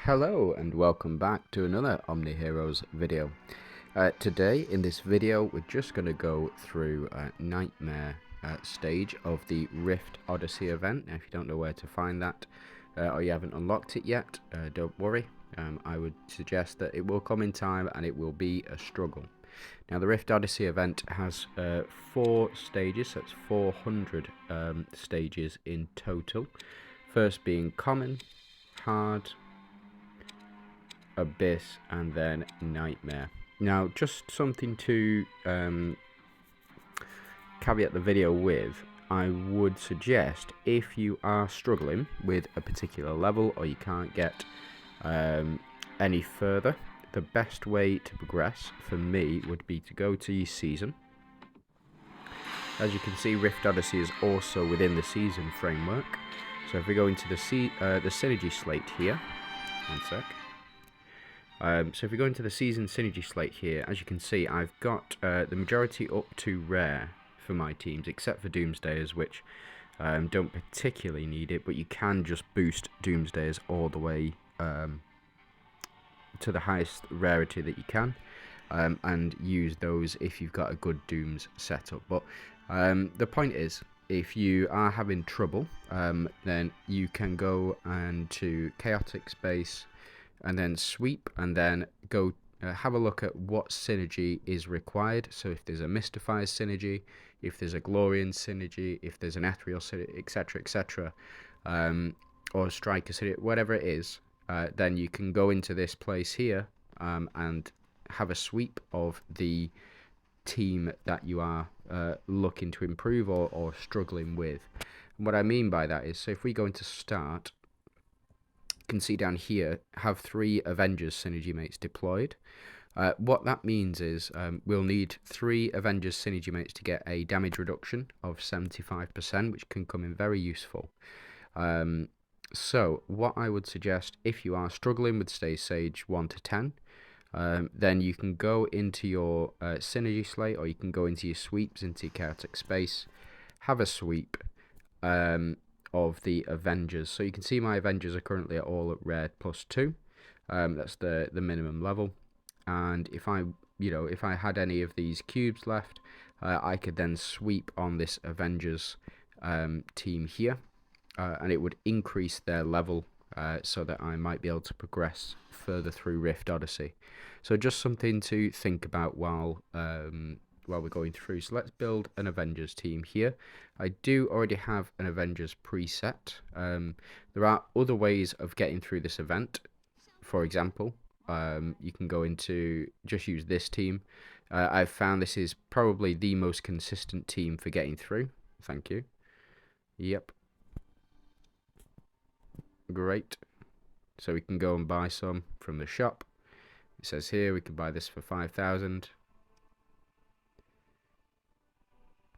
Hello and welcome back to another Omni Heroes video. Today in this video we're just going to go through Nightmare stage of the Rift Odyssey event. Now, if you don't know where to find that or you haven't unlocked it yet, don't worry. I would suggest that it will come in time and it will be a struggle. Now the Rift Odyssey event has 4 stages, so it's 400 stages in total. First being Common, Hard, Abyss, and then Nightmare. Now just something to caveat the video with, I would suggest if you are struggling with a particular level or you can't get any further, the best way to progress for me would be to go to your season. As you can see, Rift Odyssey is also within the season framework. So if we go into the synergy slate here, one sec. So if we go into the season synergy slate here, as you can see, I've got the majority up to rare for my teams, except for Doomsdayers, which don't particularly need it, but you can just boost Doomsdayers all the way to the highest rarity that you can, and use those if you've got a good Dooms setup. But the point is, if you are having trouble, then you can go to Chaotic Space, and then sweep, and then go have a look at what synergy is required. So if there's a Mystifier synergy, if there's a Glorian synergy, if there's an Ethereal synergy, etc, etc, or a Striker synergy, whatever it is, then you can go into this place here and have a sweep of the team that you are looking to improve or struggling with. And what I mean by that is, so if we go into start, can see down here, have 3 Avengers synergy mates deployed. What that means is we'll need 3 Avengers synergy mates to get a damage reduction of 75%, which can come in very useful. So what I would suggest, if you are struggling with Stay Sage 1 to 10, then you can go into your synergy slate, or you can go into your sweeps, into your Chaotic Space, have a sweep of the Avengers. So you can see my Avengers are currently all at rare +2. That's the minimum level. And if I had any of these cubes left, I could then sweep on this Avengers team here, and it would increase their level so that I might be able to progress further through Rift Odyssey. So just something to think about while we're going through. So let's build an Avengers team here. I do already have an Avengers preset. There are other ways of getting through this event. For example, you can go into just use this team. I've found this is probably the most consistent team for getting through. Thank you. Yep. Great. So we can go and buy some from the shop. It says here we can buy this for 5,000.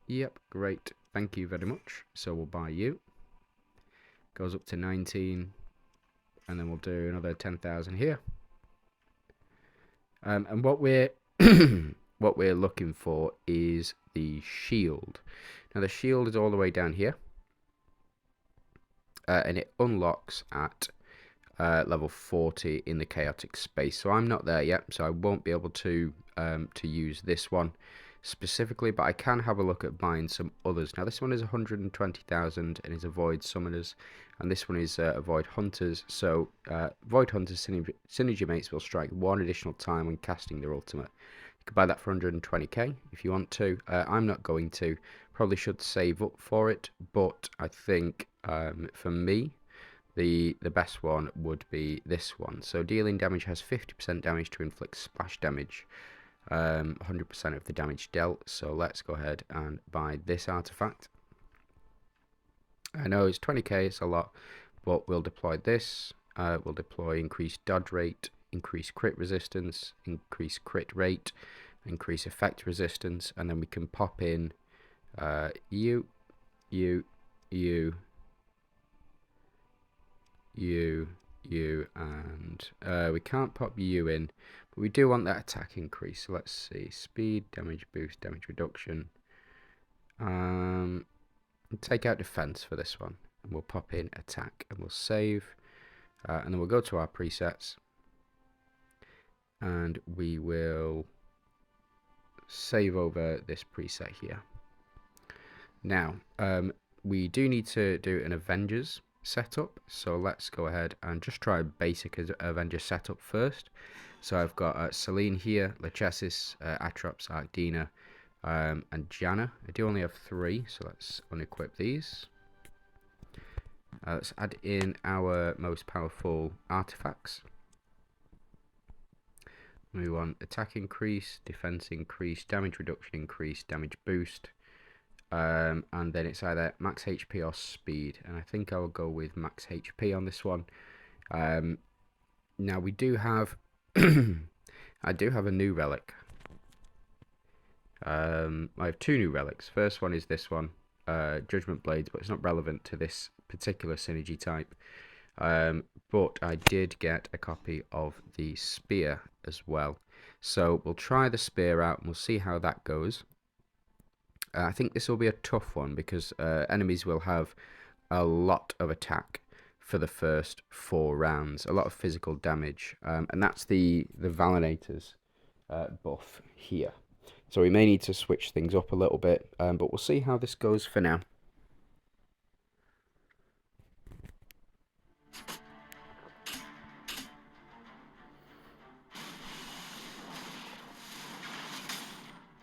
Yep, great. Thank you very much. So we'll buy you. Goes up to 19. And then we'll do another 10,000 here. And what we're what we're looking for is the shield. Now the shield is all the way down here. And it unlocks at level 40 in the Chaotic Space. So I'm not there yet, so I won't be able to use this one specifically, but I can have a look at buying some others. Now this one is 120,000 and is Avoid Summoners, and this one is Avoid Hunters. So Avoid Hunters synergy mates will strike 1 additional time when casting their ultimate. You can buy that for 120k if you want to. I'm not going to. Probably should save up for it, but I think for me the best one would be this one. So dealing damage has 50% damage to inflict splash damage. 100% of the damage dealt. So let's go ahead and buy this artifact. I know it's 20k, it's a lot, but we'll deploy this. We'll deploy increased dodge rate, increased crit resistance, increased crit rate, increase effect resistance, and then we can pop in you, and we can't pop you in, but we do want that attack increase. So let's see, speed, damage boost, damage reduction. Take out defense for this one, and we'll pop in attack, and we'll save. and then we'll go to our presets, and we will save over this preset here. Now, we do need to do an Avengers setup, so let's go ahead and just try a basic Avengers setup first. So I've got Selene here, Lachesis, Atrox, Arcdina, and Janna. I do only have 3, so let's unequip these. Let's add in our most powerful artifacts. We want attack increase, defense increase, damage reduction increase, damage boost, and then it's either max HP or speed, and I think I will go with max HP on this one. Now we do have I do have a new relic. I have 2 new relics. First one is this one, Judgment Blades, but it's not relevant to this particular synergy type. But I did get a copy of the spear as well, so we'll try the spear out and we'll see how that goes. I think this will be a tough one because enemies will have a lot of attack for the first 4 rounds, a lot of physical damage, and that's the Valinator's buff here. So we may need to switch things up a little bit, but we'll see how this goes for now.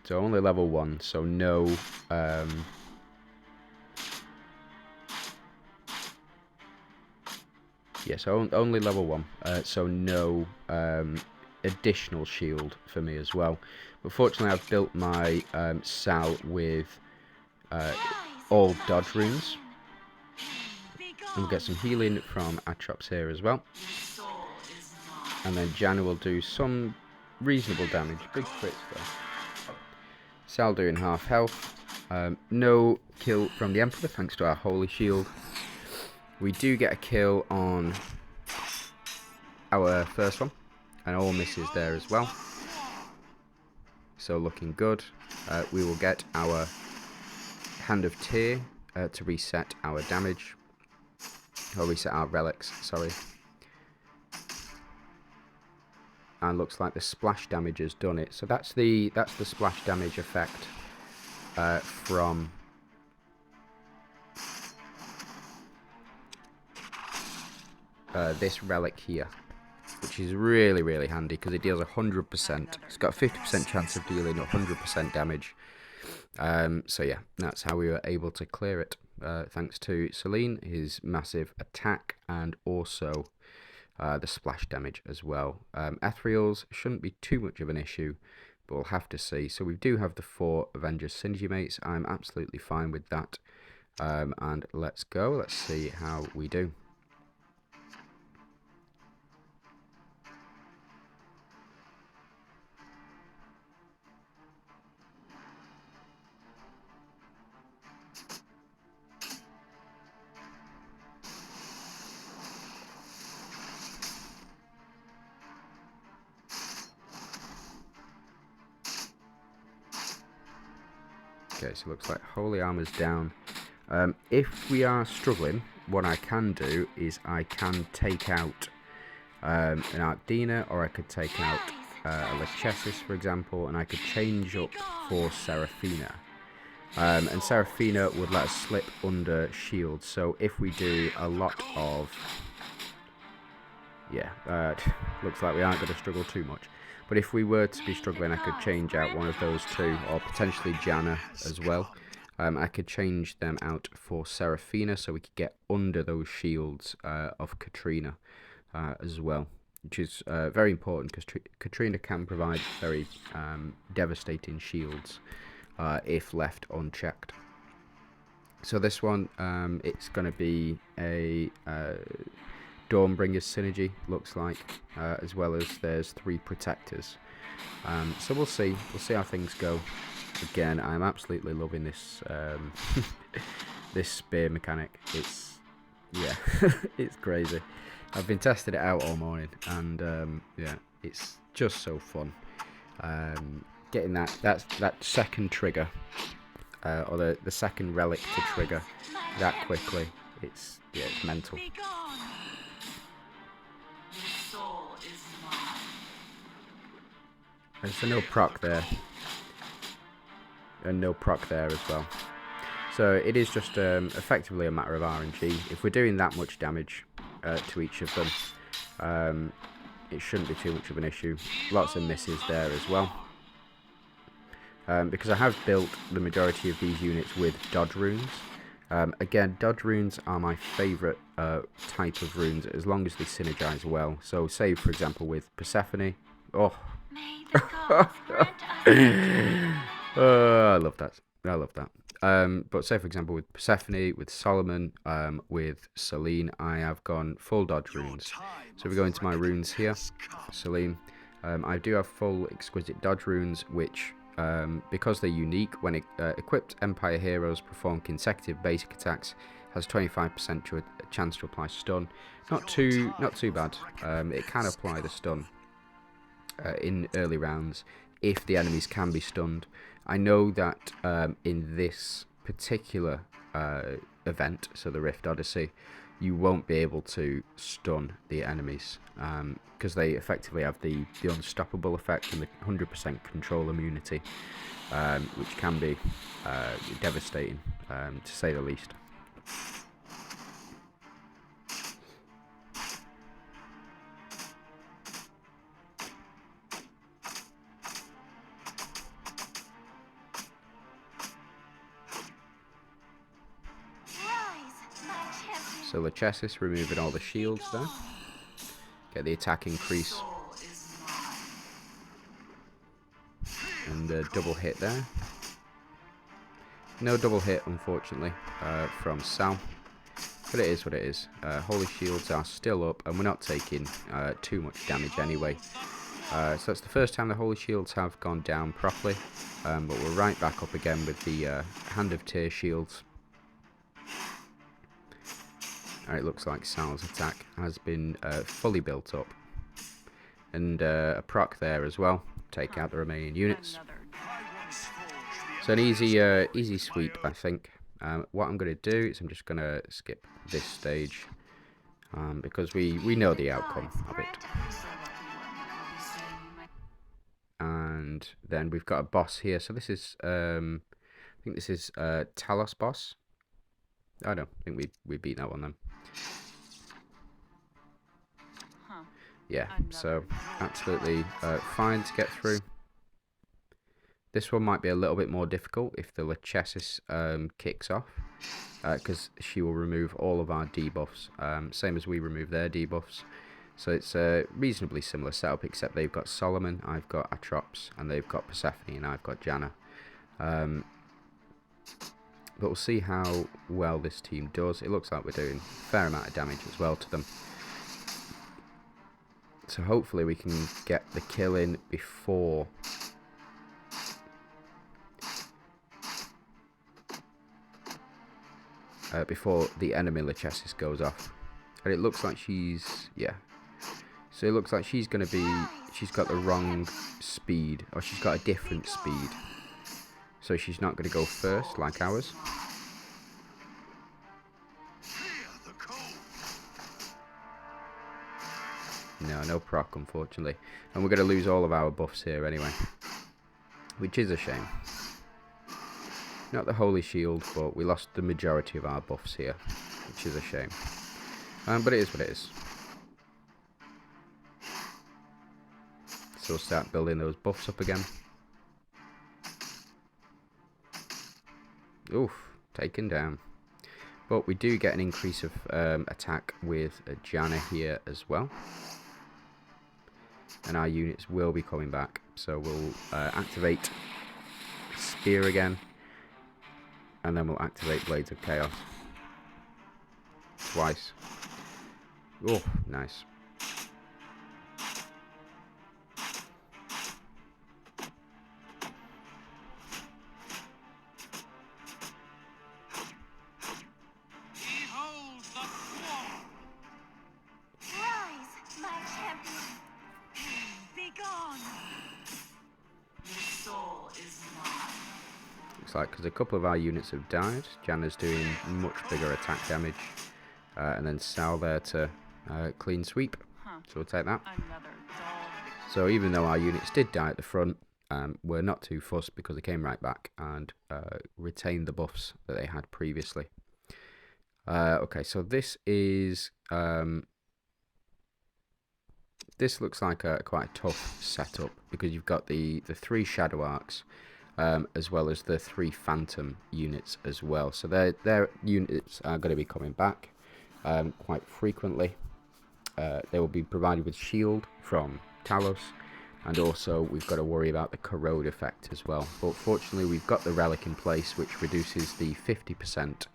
So only level 1, so no so only level 1, so no additional shield for me as well. But fortunately I've built my Sal with all dodge runes. And we'll get some healing from Atrox here as well. And then Janna will do some reasonable damage, big crits though. Sal doing half health. No kill from the Emperor thanks to our Holy Shield. We do get a kill on our first one, and all misses there as well. So looking good. We will get our Hand of Tyr to reset our damage, or reset our relics, sorry. And looks like the splash damage has done it. So that's the splash damage effect from this relic here, which is really, really handy because it deals 100%. It's got a 50% chance of dealing 100% damage. So yeah, that's how we were able to clear it, thanks to Selene, his massive attack, and also the splash damage as well. Ethereals shouldn't be too much of an issue, but we'll have to see. So we do have the 4 Avengers Synergy mates. I'm absolutely fine with that. And let's go. Let's see how we do. Okay, so it looks like Holy Armor's down. If we are struggling, what I can do is I can take out an Arcdina, or I could take out a Lachesis, for example, and I could change up for Seraphina. And Seraphina would let us slip under shield, so if we do a lot of... Yeah, looks like we aren't going to struggle too much. But if we were to be struggling, I could change out one of those 2, or potentially Janna as well. I could change them out for Seraphina, so we could get under those shields of Katrina as well, which is very important because Katrina can provide very devastating shields if left unchecked. So this one, it's going to be a Dawnbringer's synergy, looks like, as well as there's 3 protectors. So we'll see how things go. Again, I'm absolutely loving this this spear mechanic. It's, yeah, it's crazy. I've been testing it out all morning, and yeah, it's just so fun. Getting that second trigger, or the second relic to trigger that quickly. It's mental. There's no proc there. And no proc there as well. So it is just effectively a matter of RNG. If we're doing that much damage to each of them, it shouldn't be too much of an issue. Lots of misses there as well. Because I have built the majority of these units with dodge runes. Again, dodge runes are my favourite type of runes, as long as they synergize well. So say, for example, with Persephone. Oh, I love that. I love that. But say, for example, with Persephone, with Solomon, with Selene, I have gone full dodge runes. So if we go into my runes here, for Selene, I do have full exquisite dodge runes, which, because they're unique, when equipped Empire heroes perform consecutive basic attacks, has 25% chance to apply stun. Not too bad. It can apply the stun in early rounds if the enemies can be stunned. I know that in this particular event, so the Rift Odyssey, you won't be able to stun the enemies because they effectively have the unstoppable effect and the 100% control immunity, which can be devastating, to say the least. So Lachesis removing all the shields there. Get the attack increase. And a double hit there. No double hit, unfortunately, from Sal. But it is what it is. Holy shields are still up, and we're not taking too much damage anyway. So that's the first time the holy shields have gone down properly. But we're right back up again with the Hand of Tear shields. It looks like Sal's attack has been fully built up. And a proc there as well. Take out the remaining units. So an easy sweep, I think. What I'm going to do is I'm just going to skip this stage. Because we know the outcome of it. And then we've got a boss here. So this is, I think this is Talos boss. I don't think we beat that one then. Yeah, so absolutely fine to get through. This one might be a little bit more difficult if the Lachesis kicks off, because she will remove all of our debuffs, same as we remove their debuffs. So it's a reasonably similar setup, except they've got Solomon, I've got Atrops, and they've got Persephone, and I've got Janna. But we'll see how well this team does. It looks like we're doing a fair amount of damage as well to them. So hopefully we can get the kill in before the enemy Lachesis goes off. And it looks like she's, yeah. So it looks like she's going to be, she's got the wrong speed, or she's got a different speed. So she's not going to go first like ours. No proc, unfortunately. And we're going to lose all of our buffs here anyway. Which is a shame. Not the Holy Shield, but we lost the majority of our buffs here. Which is a shame. But it is what it is. So we'll start building those buffs up again. Oof, taken down. But we do get an increase of attack with Janna here as well. And our units will be coming back. So we'll activate Spear again. And then we'll activate Blades of Chaos. Twice. Oh, nice. Looks like because a couple of our units have died. Janna's doing much bigger attack damage. And then Sal there to clean sweep. So we'll take that. Another dull So even though our units did die at the front, we're not too fussed because they came right back and retained the buffs that they had previously. Okay, so this is this looks like a quite tough setup because you've got the 3 Shadow Arcs, as well as the 3 Phantom units as well. So their units are going to be coming back quite frequently. They will be provided with shield from Talos, and also we've got to worry about the corrode effect as well. But fortunately we've got the relic in place, which reduces the 50%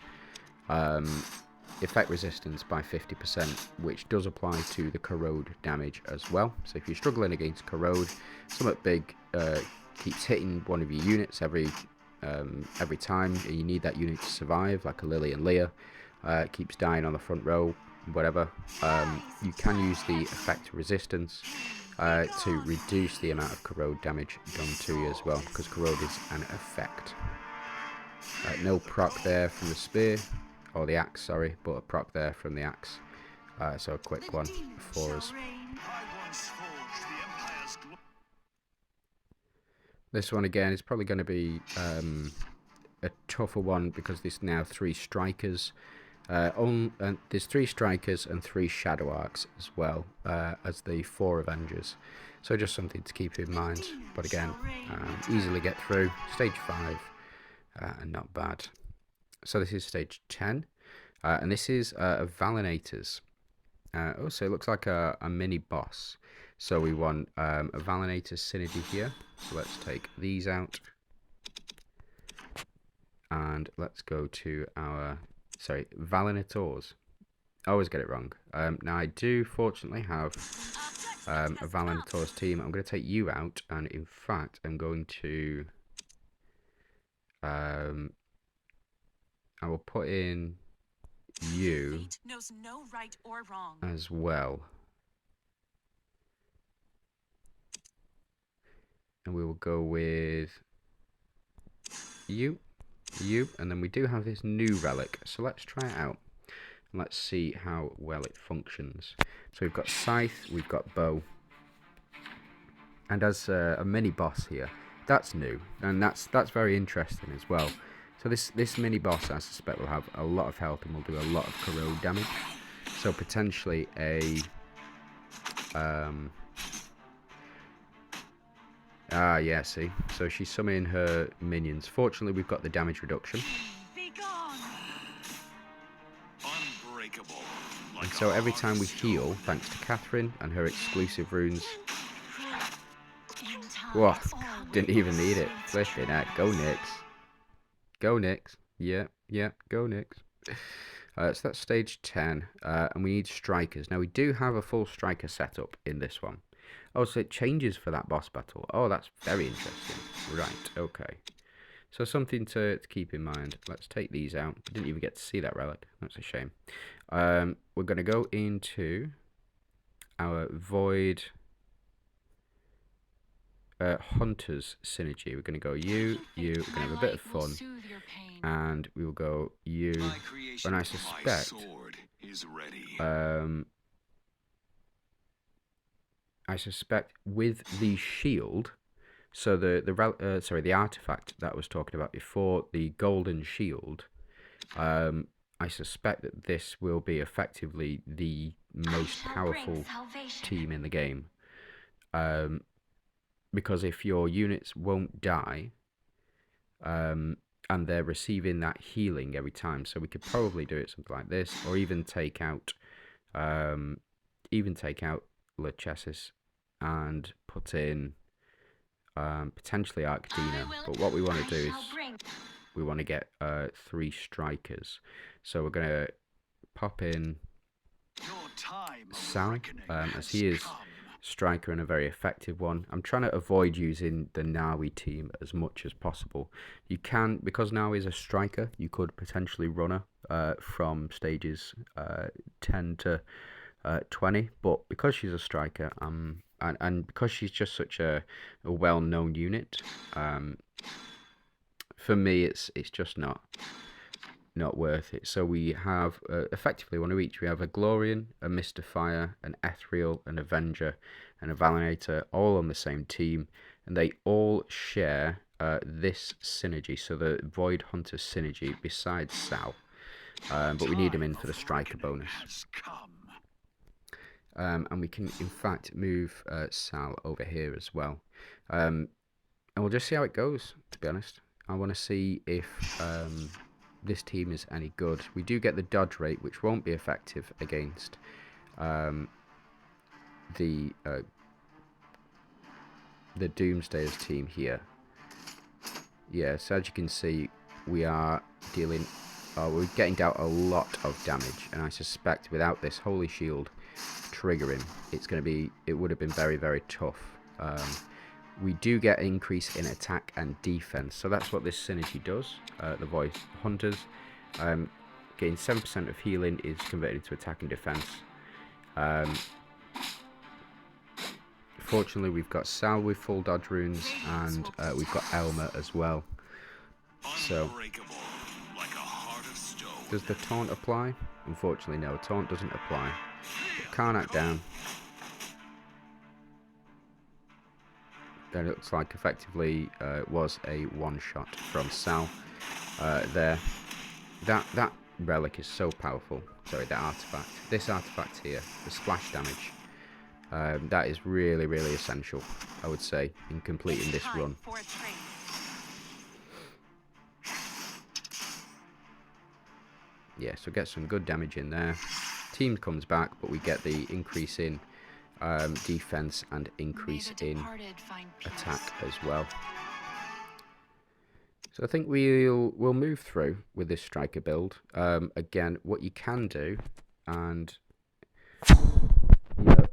effect resistance by 50%, which does apply to the corrode damage as well. So if you're struggling against corrode, something big keeps hitting one of your units every time, and you need that unit to survive, like a Lily and Leah, keeps dying on the front row, whatever, you can use the effect resistance to reduce the amount of corrode damage done to you as well, because corrode is an effect. No proc there from the spear, or the axe, sorry, but a proc there from the axe. So a quick one for us. This one again is probably going to be a tougher one because there's now 3 strikers. There's 3 strikers and 3 Shadow Arcs as well as the 4 Avengers. So just something to keep in mind. But again, easily get through. Stage 5, and not bad. So this is stage 10. And this is a Valinators. Also, it looks like a mini boss. So we want a Valinators synergy here. So let's take these out. And let's go to our, sorry, Valinators. I always get it wrong. Now I do fortunately have a Valinators team. I'm going to take you out, and in fact I'm going to I will put in you knows no right or wrong as well, and we will go with you, and then we do have this new relic, so let's try it out and let's see how well it functions. So we've got Scythe, we've got Bow, and as a mini boss here, that's new, and that's very interesting as well. So this mini boss, I suspect, will have a lot of health and will do a lot of corrode damage. So potentially a yeah, see. So she's summoning her minions. Fortunately, we've got the damage reduction. And so every time we heal, thanks to Catherine and her exclusive runes. Whoa, didn't even need it. Flipping heck. Go Nyx. Go Nyx. Yeah, go Nyx. So that's stage 10, and we need strikers. Now we do have a full striker setup in this one. Oh, so it changes for that boss battle. Oh, that's very interesting. Right, okay. So something to keep in mind. Let's take these out. I didn't even get to see that relic. That's a shame. We're going to go into our Void Hunters synergy. We're going to go you. We're going to have a bit of fun. And we will go you. And I suspect... I suspect with the shield, so the artifact that I was talking about before, the golden shield, I suspect that this will be effectively the most powerful team in the game, because if your units won't die, and they're receiving that healing every time, so we could probably do it something like this, or even take out Lachesis and put in potentially Arcadina. But what we want to do is we want to get 3 strikers. So we're going to pop in Sal, as he is striker and a very effective one. I'm trying to avoid using the Nawi team as much as possible. You can, because Nawi is a striker, you could potentially run her from stages 10 to 20, but because she's a striker, and because she's just such a well-known unit, for me it's just not not worth it. So we have effectively one of each. We have a Glorian, a Mystifier, an Ethereal, an Avenger, and a Valinator, all on the same team, and they all share this synergy. So the Void Hunter synergy besides Sal, but we need him in for the striker bonus. And we can in fact move Sal over here as well, and we'll just see how it goes. To be honest, I want to see if this team is any good. We do get the dodge rate, which won't be effective against the Doomsdayers team here. Yeah, so as you can see, we are dealing, we're getting out a lot of damage, and I suspect without this Holy Shield triggering, it would have been very, very tough. We do get an increase in attack and defense, so that's what this synergy does. The Void Hunters getting 7% of healing is converted into attack and defense. Fortunately, we've got Sal with full dodge runes, and we've got Elmer as well. So, does the taunt apply? Unfortunately, no. Taunt doesn't apply. Karnak down. That looks like effectively was a one-shot from Sal there. That relic is so powerful. Sorry, that artifact. This artifact here, the splash damage, that is really, really essential, I would say, in completing this run. Yeah, so get some good damage in there. Team comes back, but we get the increase in defense and increase in attack as well. So I think we'll move through with this striker build. Again, what you can do, and you know,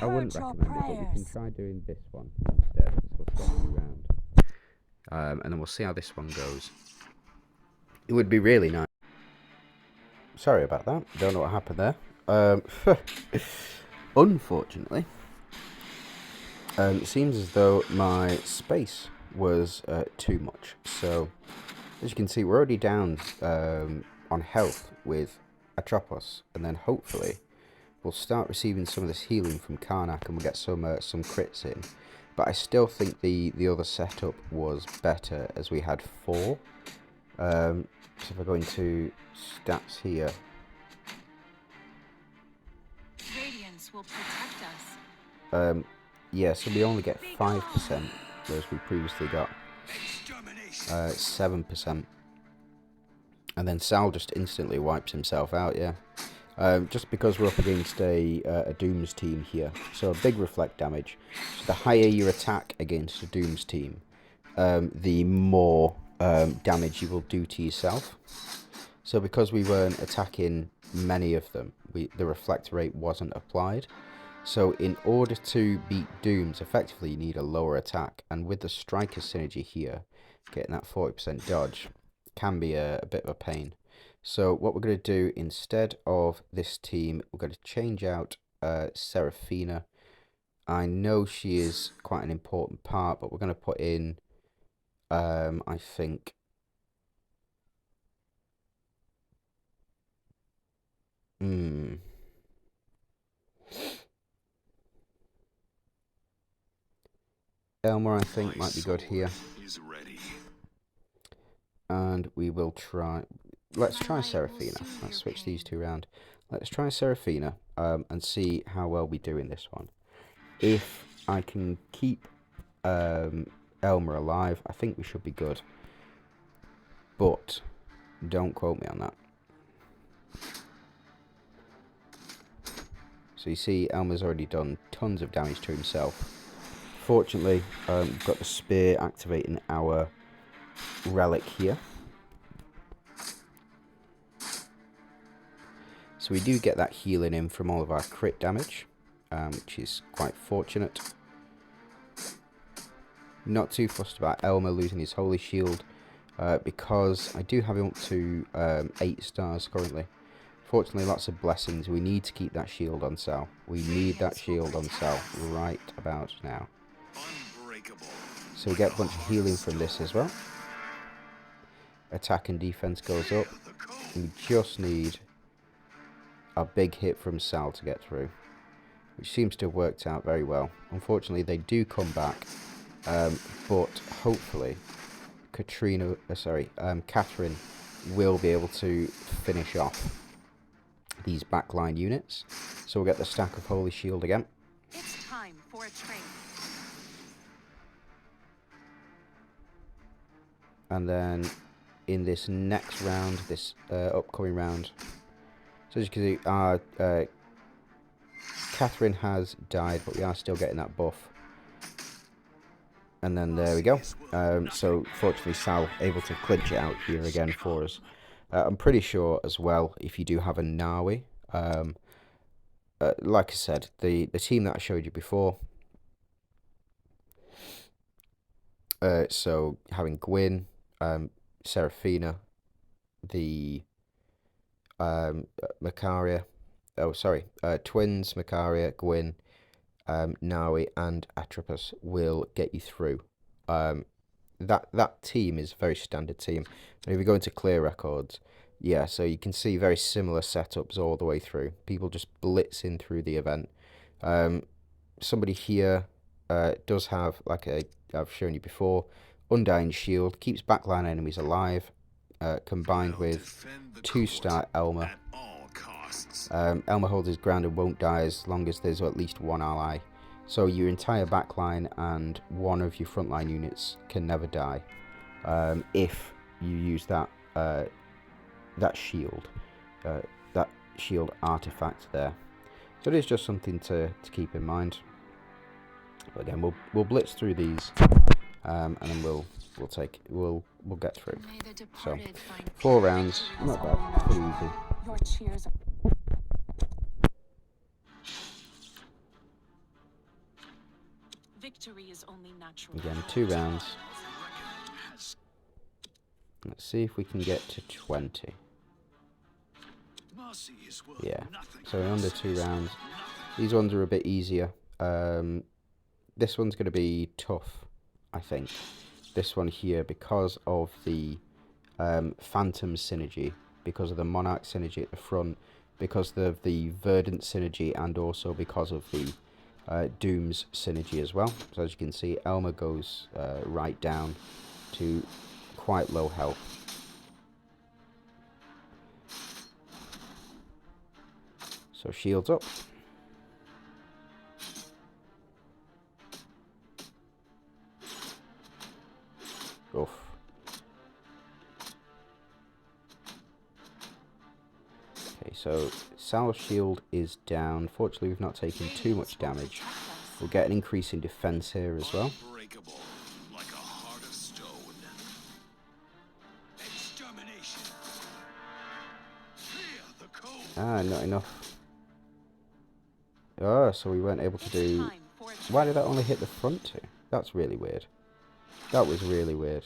I wouldn't recommend it, but we can try doing this one instead. We'll swap you around, and then we'll see how this one goes. It would be really nice. Sorry about that. Don't know what happened there. Unfortunately, it seems as though my space was too much. So, as you can see, we're already down on health with Atropos, and then hopefully we'll start receiving some of this healing from Karnak, and we'll get some crits in. But I still think the other setup was better, as we had 4. So if I go into stats here, Radiance will protect us. yeah, so we only get 5%, whereas we previously got 7%. And then Sal just instantly wipes himself out, yeah. Just because we're up against a Dooms team here. So a big reflect damage. So the higher your attack against a Dooms team, the more damage you will do to yourself. So because we weren't attacking many of them, the reflect rate wasn't applied. So in order to beat Dooms, effectively you need a lower attack, and with the striker synergy here, getting that 40% dodge can be a bit of a pain. So what we're going to do instead of this team, we're going to change out Seraphina. I know she is quite an important part, but we're going to put in I think Elmer, I think, might be good here. And we will try... Let's try Seraphina. Let's switch these two around. Let's try Seraphina and see how well we do in this one. If I can keep Elmer alive, I think we should be good. But don't quote me on that. So you see, Elmer's already done tons of damage to himself. Fortunately, we've got the spear activating our relic here. So we do get that healing in from all of our crit damage, which is quite fortunate. Not too fussed about Elmer losing his Holy Shield, because I do have him up to 8 stars currently. Fortunately, lots of blessings. We need to keep that shield on Sal. We need that shield on Sal right about now. So we get a bunch of healing from this as well. Attack and defense goes up. We just need a big hit from Sal to get through, which seems to have worked out very well. Unfortunately, they do come back, but hopefully Catherine will be able to finish off these backline units. So we'll get the stack of Holy Shield again. It's time for a trade. And then in this next round, this upcoming round, so as you can see, Catherine has died, but we are still getting that buff. And then there we go. So fortunately Sal able to clinch it out here again for us. I'm pretty sure as well, if you do have a Nawi, like I said, the team that I showed you before, so having Gwyn, Seraphina, the Macaria, twins, Macaria, Gwyn, Nawi and Atropos will get you through. That team is a very standard team. And if we go into clear records, yeah, so you can see very similar setups all the way through. People just blitzing through the event. Somebody here does have, like I've shown you before, Undying Shield, keeps backline enemies alive, combined with 2-star Elmer. Elmer holds his ground and won't die as long as there's at least one ally. So your entire backline and one of your frontline units can never die if you use that shield, that shield artifact there. So it is just something to keep in mind. But again, we'll blitz through these, and then we'll get through. So 4 rounds, not bad, pretty easy. Your cheers. Victory is only natural. Again, 2 rounds. Let's see if we can get to 20. Yeah, so in under 2 rounds. These ones are a bit easier. This one's going to be tough, I think. This one here, because of the Phantom synergy, because of the Monarch synergy at the front, because of the Verdant synergy, and also because of the Doom's synergy as well. So as you can see, Elmer goes right down to quite low health. So shields up. Oof. Okay, so Sal's shield is down. Fortunately, we've not taken too much damage. We'll get an increase in defense here as well. Ah, not enough. Oh, so we weren't able to do... Why did that only hit the front two? That's really weird. That was really weird.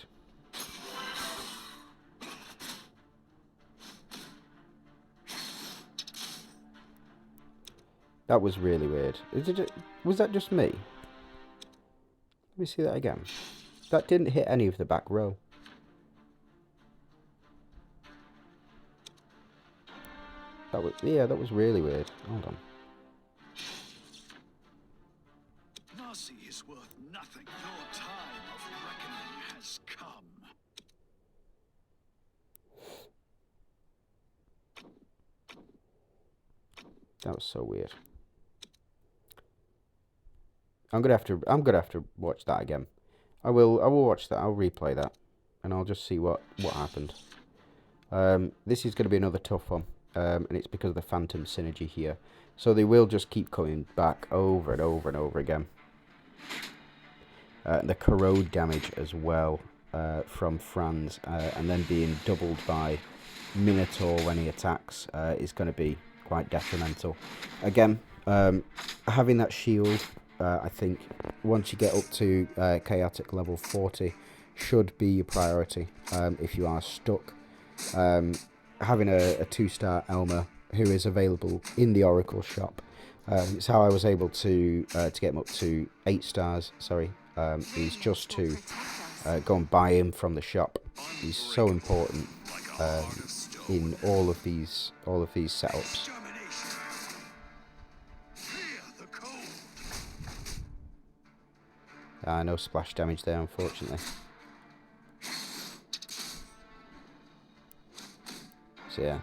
That was really weird. Was that just me? Let me see that again. That didn't hit any of the back row. That was really weird. Hold on. Mercy is worth nothing. Your time of reckoning has come. That was so weird. I'm gonna have to watch that again. I will watch that. I'll replay that, and I'll just see what happened. This is gonna be another tough one. And it's because of the Phantom synergy here. So they will just keep coming back over and over and over again. The corrode damage as well from Franz, and then being doubled by Minotaur when he attacks is going to be quite detrimental. Again, having that shield, I think, once you get up to chaotic level 40, should be your priority if you are stuck. Having a 2-star Elmer who is available in the Oracle shop. It's how I was able to get him up to 8 stars. Sorry, is just to go and buy him from the shop. He's so important in all of these setups. No splash damage there, unfortunately. So yeah,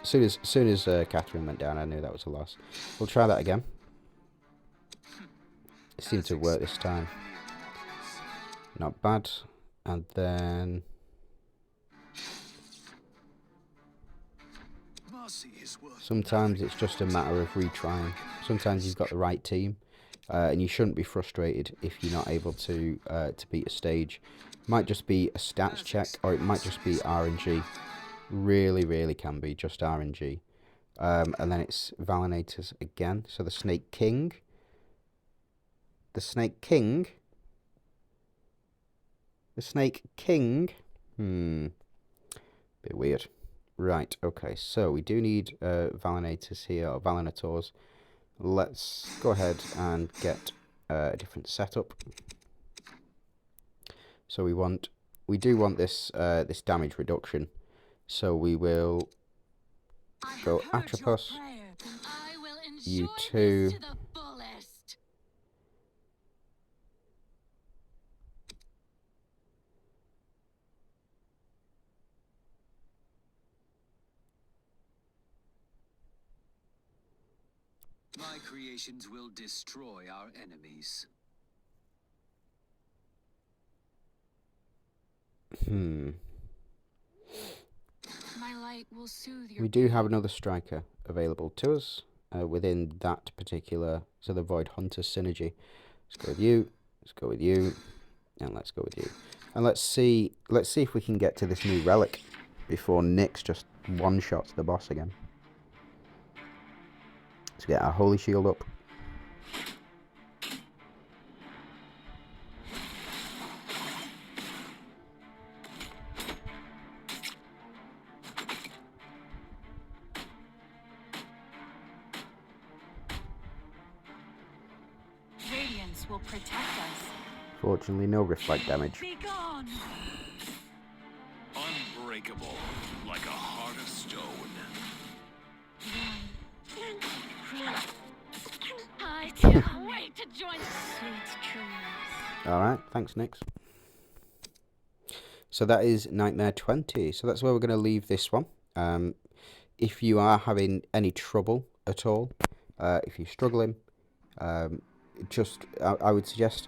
soon as Catherine went down, I knew that was a loss. We'll try that again. It seemed to work this time. Not bad. And then sometimes it's just a matter of retrying. Sometimes you've got the right team, and you shouldn't be frustrated if you're not able to beat a stage. It might just be a stats check, or it might just be RNG. Really can be just RNG. And then it's Valinators again. So the Snake King. The Snake King. The Snake King. Bit weird. Right, okay, so we do need Valinators here, or Valinators. Let's go ahead and get a different setup. So we do want this this damage reduction. So we will go Atropos, you two. My creations will destroy our enemies. My light will soothe your We do have another striker available to us within that particular, so the Void Hunter synergy. Let's go with you. Let's go with you, and let's go with you. And let's see if we can get to this new relic before Nyx just one-shots the boss again. Let's get our Holy Shield up. Radiance will protect us. Fortunately, no Rift-like damage. Be gone. Unbreakable, like a heart of stone. I can't wait to join the sweet dreams. Alright, thanks, Nyx. So that is Nightmare 20. So that's where we're going to leave this one. If you are having any trouble at all, if you're struggling, I would suggest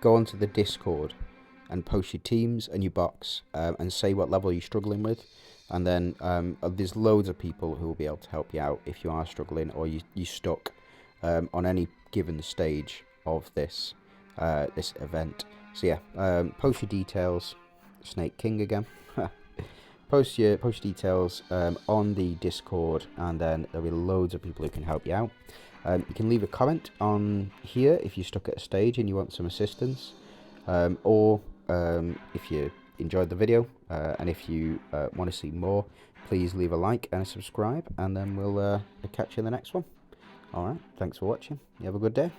go onto the Discord and post your teams and your box and say what level you're struggling with. And then there's loads of people who will be able to help you out if you are struggling or you're stuck on any given stage of this this event. So yeah, post your details, Snake King again. post your details on the Discord, and then there'll be loads of people who can help you out. You can leave a comment on here if you're stuck at a stage and you want some assistance, or if you enjoyed the video and if you want to see more, please leave a like and a subscribe, and then we'll catch you in the next one. Alright, thanks for watching. You have a good day.